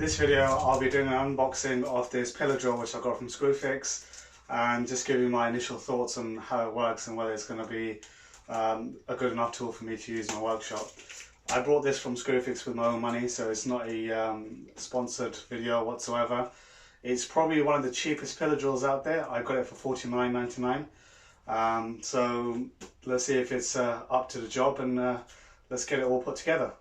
this video I'll be doing an unboxing of this pillar drill which I got from Screwfix, and just giving my initial thoughts on how it works and whether it's going to be a good enough tool for me to use in my workshop. I bought this from Screwfix with my own money, so it's not a sponsored video whatsoever. It's probably one of the cheapest pillar drills out there. I got it for $49.99. So let's see if it's up to the job, and let's get it all put together.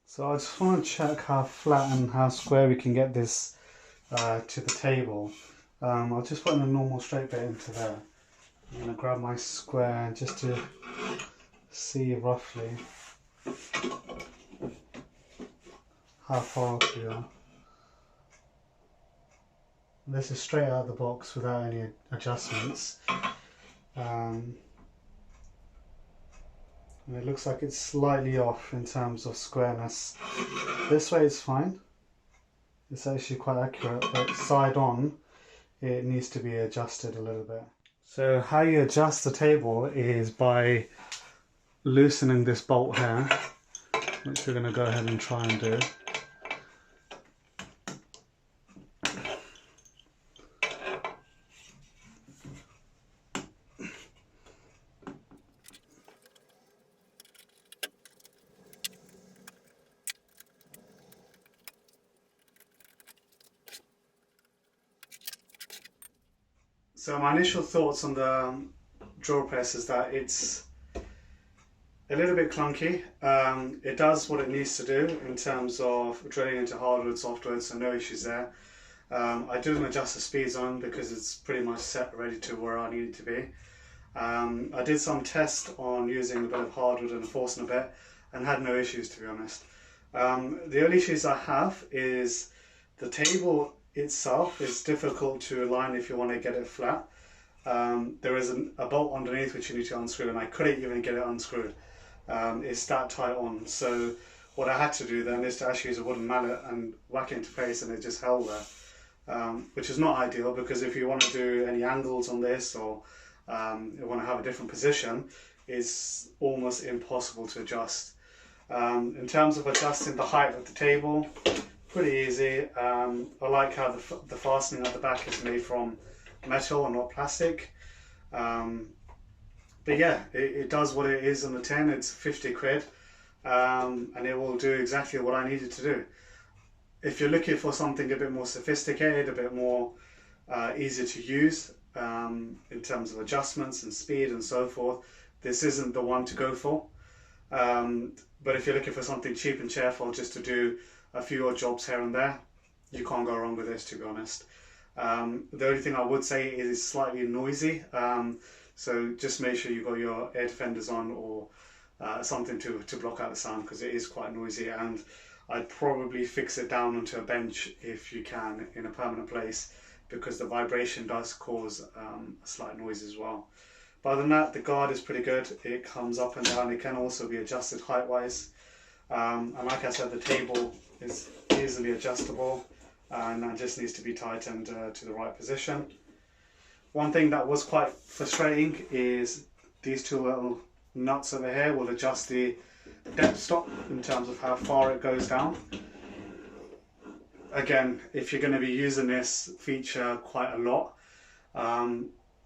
So I just want to check how flat and how square we can get this to the table. I'll just put in a normal straight bit into there. I'm going to grab my square just to see roughly how far up we are. This is straight out of the box without any adjustments. and it looks like it's slightly off in terms of squareness. This way is fine, it's actually quite accurate, but side on it needs to be adjusted a little bit. So how you adjust the table is by loosening this bolt here, which we're going to go ahead and try and do. So my initial thoughts on the drill press is that it's a little bit clunky. It does what it needs to do in terms of drilling into hardwood, softwood, so no issues there. I didn't adjust the speeds on because it's pretty much set ready to where I need it to be. I did some tests on using a bit of hardwood and forcing a bit and had no issues, to be honest. The only issues I have is the table itself is difficult to align if you want to get it flat. There is a bolt underneath which you need to unscrew, and I couldn't even get it unscrewed. It's that tight on, so what I had to do then is to actually use a wooden mallet and whack it into place, and it just held there, which is not ideal, because if you want to do any angles on this, or you want to have a different position, it's almost impossible to adjust. In terms of adjusting the height of the table, pretty easy. I like how the fastening at the back is made from metal and not plastic. But yeah, it does what it is on the tin. It's 50 quid, and it will do exactly what I need it to do. If you're looking for something a bit more sophisticated, a bit more easy to use in terms of adjustments and speed and so forth, this isn't the one to go for. But if you're looking for something cheap and cheerful just to do a few odd jobs here and there, you can't go wrong with this, to be honest. The only thing I would say is it's slightly noisy, so just make sure you've got your air defenders on, or something to block out the sound, because it is quite noisy, and I'd probably fix it down onto a bench if you can, in a permanent place, because the vibration does cause a slight noise as well. But other than that, the guard is pretty good. It comes up and down. It can also be adjusted height wise, and like I said, the table is easily adjustable, and that just needs to be tightened to the right position. One thing that was quite frustrating is these two little nuts over here will adjust the depth stop in terms of how far it goes down. Again, if you're going to be using this feature quite a lot,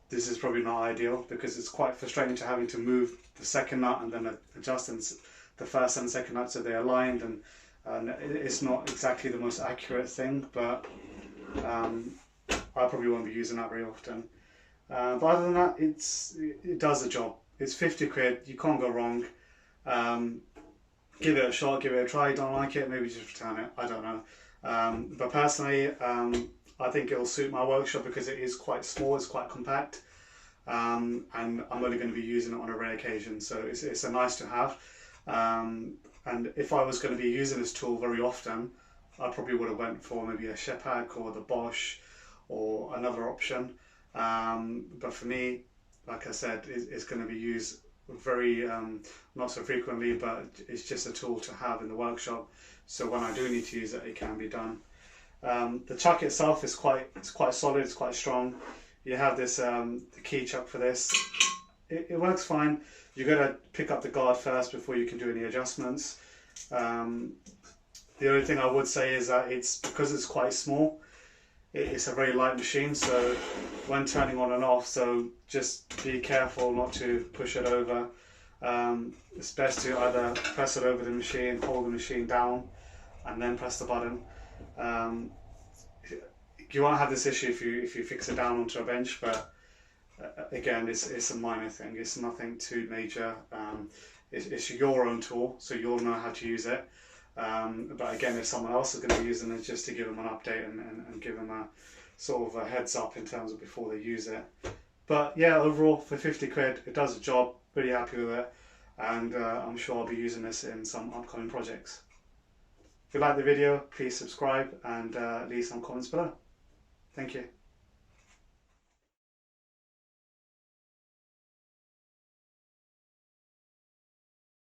this is probably not ideal, because it's quite frustrating to having to move the second nut and then adjusting the first and second nut so they're aligned, and it's not exactly the most accurate thing, but I probably won't be using that very often. But other than that, it does the job. It's 50 quid, you can't go wrong. Give it a shot, give it a try. Don't like it, maybe just return it, I don't know. But personally, I think it'll suit my workshop because it is quite small, it's quite compact, and I'm only going to be using it on a rare occasion, so it's a nice to have. And if I was going to be using this tool very often, I probably would have went for maybe a SHEILD or the Bosch or another option. But for me, like I said, it's going to be used very not so frequently, but it's just a tool to have in the workshop, so when I do need to use it, it can be done. The chuck itself is quite solid, it's quite strong. You have this the key chuck for this. It works fine. You've got to pick up the guard first before you can do any adjustments. The only thing I would say is that because it's quite small, it's a very light machine, so when turning on and off, so just be careful not to push it over. It's best to either press it over the machine, hold the machine down, and then press the button. You won't have this issue if you fix it down onto a bench, but again, it's a minor thing. It's nothing too major. It's your own tool, so you'll know how to use it. But again, if someone else is going to be using it, just to give them an update and give them a sort of a heads up in terms of before they use it. But yeah, overall for 50 quid, it does the job. Really happy with it, and I'm sure I'll be using this in some upcoming projects. If you like the video, please subscribe and leave some comments below. Thank you.